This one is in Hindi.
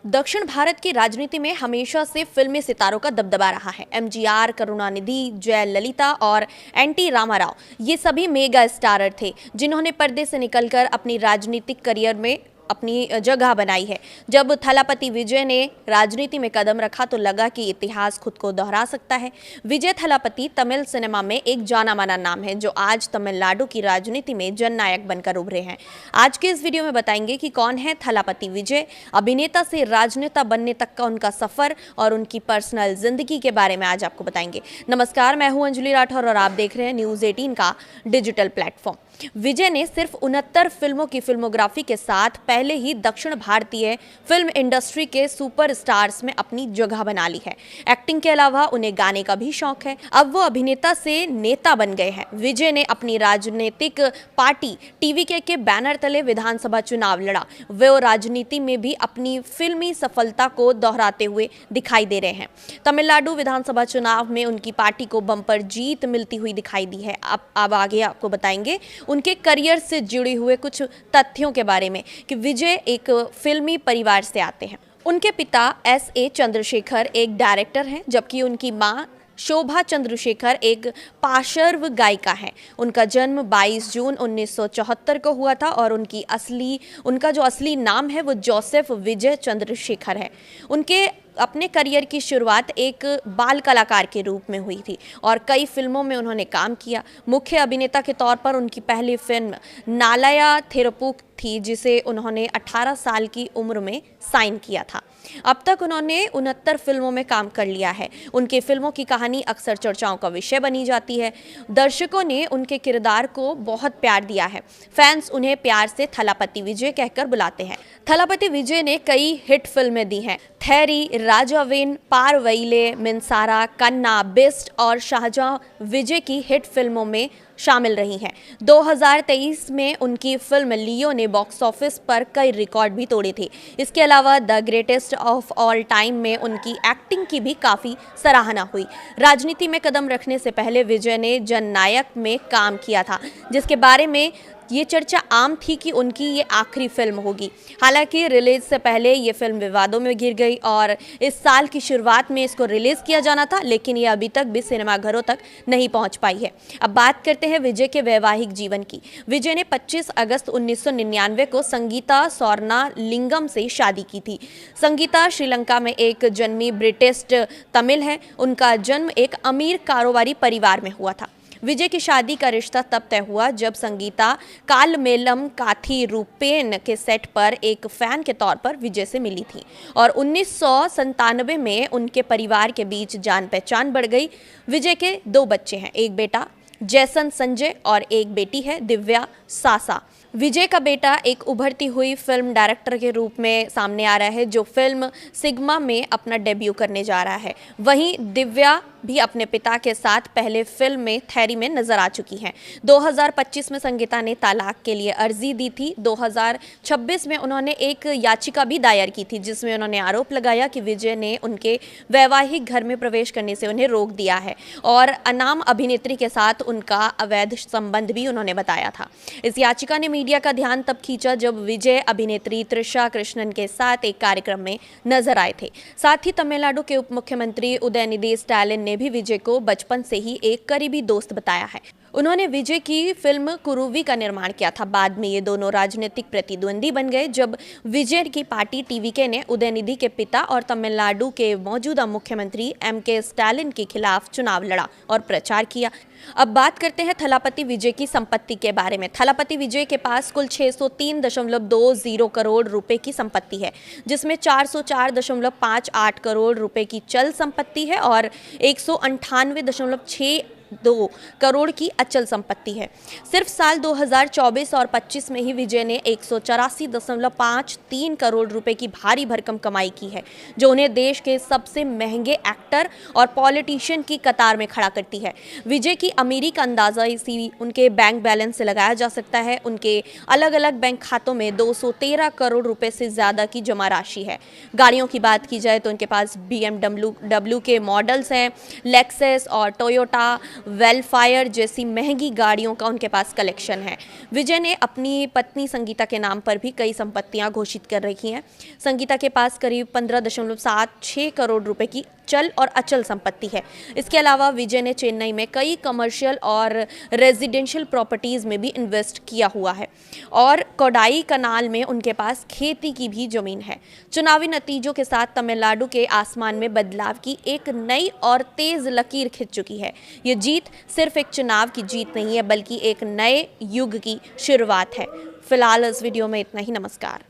दक्षिण भारत की राजनीति में हमेशा से फिल्मी सितारों का दबदबा रहा है। एमजीआर, करुणानिधि, जयललिता और एनटी रामाराव ये सभी मेगा स्टारर थे जिन्होंने पर्दे से निकलकर अपनी राजनीतिक करियर में अपनी जगह बनाई है। जब थलापति विजय ने राजनीति में कदम रखा तो लगा कि इतिहास खुद को दोहरा सकता है। विजय थलापति तमिल सिनेमा में एक जाना माना नाम है जो आज तमिलनाडु की राजनीति में जननायक बनकर उभरे हैं। आज के इस वीडियो में बताएंगे कि कौन है थलापति विजय, अभिनेता से राजनेता बनने तक का उनका सफर और उनकी पर्सनल जिंदगी के बारे में आज आपको बताएंगे। नमस्कार, मैं हूं अंजलि राठौर और आप देख रहे हैं न्यूज़ 18 का डिजिटल प्लेटफॉर्म। विजय ने सिर्फ 69 फिल्मों की फिल्मोग्राफी के साथ पहले ही दक्षिण भारतीय फिल्म इंडस्ट्री के सुपरस्टार्स में अपनी जगह बना ली है। एक्टिंग के अलावा उन्हें गाने का भी शौक है। अब वो अभिनेता से नेता बन गए हैं। विजय ने अपनी राजनीतिक पार्टी टीवीके के बैनर तले विधानसभा चुनाव लड़ा। वो राजनीति में भी अपनी फिल्मी सफलता को दोहराते हुए दिखाई दे रहे हैं। तमिलनाडु विधानसभा चुनाव में उनकी पार्टी को बम्पर जीत मिलती हुई दिखाई दी है। अब आगे आपको बताएंगे उनके करियर से जुड़े हुए कुछ तथ्यों के बारे में कि विजय एक फिल्मी परिवार से आते हैं। उनके पिता एस.ए. चंद्रशेखर एक डायरेक्टर हैं, जबकि उनकी मां शोभा चंद्रशेखर एक पार्श्व गायिका है। उनका जन्म 22 जून 1974 को हुआ था और उनका जो असली नाम है वो जोसेफ विजय चंद्रशेखर है। उनके अपने करियर की शुरुआत एक बाल कलाकार के रूप में हुई थी और कई फिल्मों में उन्होंने काम किया। मुख्य अभिनेता के तौर पर उनकी पहली फिल्म नालाया थेरप्पू थी, जिसे उन्होंने 18 साल की उम्र में साइन किया था। अब तक उन्होंने 69 फिल्मों में काम कर लिया है। उनके फिल्मों की कहानी अक्सर चर्चाओं का विषय बनी जाती है। दर्शकों ने उनके किरदार को बहुत प्यार दिया है। फैंस उन्हें प्यार से थलापति विजय कहकर बुलाते हैं। थलापति विजय ने कई हिट फिल्में दी हैं। थैरी, राजावेन, पारवैले, मिंसारा, कन्ना, बिस्ट और शाहजहां विजय की हिट फिल्मों में शामिल रही हैं। 2023 में उनकी फिल्म लियो ने बॉक्स ऑफिस पर कई रिकॉर्ड भी तोड़े थे। इसके अलावा the greatest of all time में उनकी एक्टिंग की भी काफ़ी सराहना हुई। राजनीति में कदम रखने से पहले विजय ने जननायक में काम किया था, जिसके बारे में ये चर्चा आम थी कि उनकी ये आखिरी फिल्म होगी। हालांकि रिलीज से पहले ये फिल्म विवादों में घिर गई और इस साल की शुरुआत में इसको रिलीज किया जाना था, लेकिन ये अभी तक भी सिनेमाघरों तक नहीं पहुंच पाई है। अब बात करते हैं विजय के वैवाहिक जीवन की। विजय ने 25 अगस्त 1999 को संगीता सोरनालिंगम से शादी की थी। संगीता श्रीलंका में एक जन्मी ब्रिटिश तमिल है। उनका जन्म एक अमीर कारोबारी परिवार में हुआ था। विजय की शादी का रिश्ता तब तय हुआ जब संगीता कालमेलम काथी रूपेन के सेट पर एक फैन के तौर पर विजय से मिली थी और 1997 में उनके परिवार के बीच जान पहचान बढ़ गई। विजय के 2 बच्चे हैं, एक बेटा जैसन संजय और एक बेटी है दिव्या सासा। विजय का बेटा एक उभरती हुई फिल्म डायरेक्टर के रूप में सामने आ रहा है, जो फिल्म सिग्मा में अपना डेब्यू करने जा रहा है। वहीं दिव्या भी अपने पिता के साथ पहले फिल्म में थैरी में नजर आ चुकी हैं। 2025 में संगीता ने तलाक के लिए अर्जी दी थी। 2026 में उन्होंने एक याचिका भी दायर की थी, जिसमें उन्होंने आरोप लगाया कि विजय ने उनके वैवाहिक घर में प्रवेश करने से उन्हें रोक दिया है और अनाम अभिनेत्री के साथ उनका अवैध संबंध भी उन्होंने बताया था। इस याचिका ने मीडिया का ध्यान तब खींचा जब विजय अभिनेत्री त्रिशा कृष्णन के साथ एक कार्यक्रम में नजर आए थे। साथ ही तमिलनाडु के उप मुख्यमंत्री उदयनिधि स्टालिन ने भी विजय को बचपन से ही एक करीबी दोस्त बताया है। उन्होंने विजय की फिल्म कुरुवी का निर्माण किया था। बाद में ये दोनों राजनीतिक प्रतिद्वंदी बन गए जब विजय की पार्टी टीवीके ने उदयनिधि के पिता और तमिलनाडु के मौजूदा मुख्यमंत्री एम.के. स्टालिन के खिलाफ चुनाव लड़ा और प्रचार किया। अब बात करते हैं थलापति विजय की संपत्ति के बारे में। थलापति विजय के पास कुल 603.20 करोड़ रुपए की संपत्ति है, जिसमें 404.58 करोड़ रुपए की चल संपत्ति है और 198.62 करोड़ की अचल संपत्ति है। सिर्फ साल 2024 और 25 में ही विजय ने 184.53 करोड़ रुपए की भारी भरकम कमाई की है, जो उन्हें देश के सबसे महंगे एक्टर और पॉलिटिशियन की कतार में खड़ा करती है। विजय की अमीरी का अंदाजा इसी उनके बैंक बैलेंस से लगाया जा सकता है। उनके अलग अलग बैंक खातों में 213 करोड़ रुपए से ज्यादा की जमा राशि है। गाड़ियों की बात की जाए तो उनके पास BMW के मॉडल्स हैं, लेक्सस और टोयोटा वेलफायर जैसी महंगी गाड़ियों का उनके पास कलेक्शन है। विजय ने अपनी पत्नी संगीता के नाम पर भी कई संपत्तियां घोषित कर रखी हैं। संगीता के पास करीब 15.76 करोड़ रुपए की चल और अचल संपत्ति है। इसके अलावा विजय ने चेन्नई में कई कमर्शियल और रेजिडेंशियल प्रॉपर्टीज़ में भी इन्वेस्ट किया हुआ है और कोडाई कनाल में उनके पास खेती की भी जमीन है। चुनावी नतीजों के साथ तमिलनाडु के आसमान में बदलाव की एक नई और तेज लकीर खिंच चुकी है। ये जीत सिर्फ एक चुनाव की जीत नहीं है, बल्कि एक नए युग की शुरुआत है। फिलहाल इस वीडियो में इतना ही। नमस्कार।